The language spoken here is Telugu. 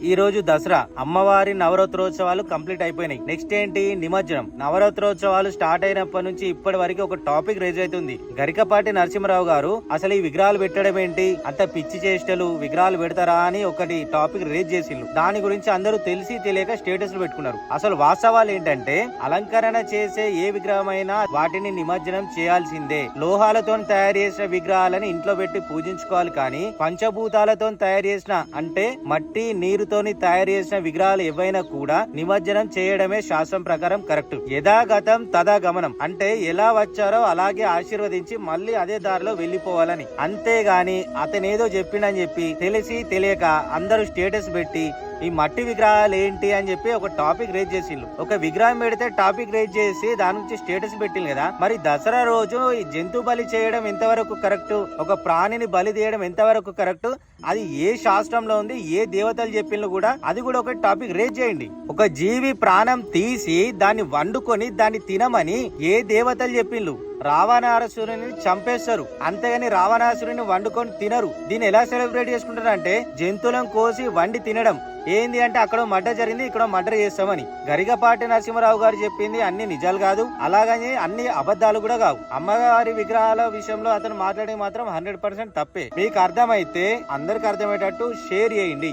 ఈ రోజు దసరా అమ్మవారి నవరాత్రోత్సవాలు కంప్లీట్ అయిపోయినాయి. నెక్స్ట్ ఏంటి? నిమజ్జనం. నవరాత్రోత్సవాలు స్టార్ట్ అయినప్పటి నుంచి ఇప్పటి వరకు ఒక టాపిక్ రేజ్ అవుతుంది. గరికపాటి నరసింహరావు గారు అసలు ఈ విగ్రహాలు పెట్టడం ఏంటి, అంత పిచ్చి చేష్టలు, విగ్రహాలు పెడతారా అని ఒకటి టాపిక్ రేజ్ చేసిండ్రు. దాని గురించి అందరూ తెలిసి తెలియక స్టేటస్లు పెట్టుకున్నారు. అసలు వాస్తవాలు ఏంటంటే అలంకరణ చేసే ఏ విగ్రహమైనా వాటిని నిమజ్జనం చేయాల్సిందే. లోహాలతో తయారు చేసిన విగ్రహాలని ఇంట్లో పెట్టి పూజించుకోవాలి, కానీ పంచభూతాలతో తయారు చేసిన అంటే మట్టి నీరు తోని తయారు చేసిన విగ్రహాలు ఏవైనా కూడా నిమజ్జనం చేయడమే శాస్త్రం ప్రకారం కరెక్ట్. యథాగతం తదా గమనం అంటే ఎలా వచ్చారో అలాగే ఆశీర్వదించి మళ్ళీ అదే దారిలో వెళ్లిపోవాలని. అంతేగాని అతనేదో చెప్పిండని చెప్పి తెలిసి తెలియక అందరూ స్టేటస్ పెట్టి ఈ మట్టి విగ్రహాలు ఏంటి అని చెప్పి ఒక టాపిక్ రేజ్ చేసిండ్రు. ఒక విగ్రహం పెడితే టాపిక్ రేజ్ చేసి దాని నుంచి స్టేటస్ పెట్టింది కదా. మరి దసరా రోజు ఈ జంతు బలి చేయడం ఎంతవరకు కరెక్ట్, ఒక ప్రాణిని బలి తీయడం ఎంతవరకు కరెక్ట్, అది ఏ శాస్త్రంలో ఉంది, ఏ దేవతలు చెప్పిండ్రు కూడా అది కూడా ఒక టాపిక్ రేజ్ చేయండి. ఒక జీవి ప్రాణం తీసి దాన్ని వండుకొని దాన్ని తినమని ఏ దేవతలు చెప్పిండ్రు? రావణాసురుని చంపేస్తారు, అంతేగాని రావణాసురుని వండుకొని తినరు. దీన్ని ఎలా సెలబ్రేట్ చేసుకుంటారు అంటే జంతువులను కోసి వండి తినడం. ఏంది అంటే అక్కడ మర్డర్ జరిగింది, ఇక్కడ మర్డర్ చేస్తామని. గరికపాటి నరసింహరావు గారు చెప్పింది అన్ని నిజాలు కాదు, అలాగని అన్ని అబద్ధాలు కూడా కావు. అమ్మవారి విగ్రహాల విషయంలో అతను మాట్లాడే మాత్రం 100% తప్పే. మీకు అర్థమైతే అందరికి అర్థమయ్యేటట్టు షేర్ చేయండి.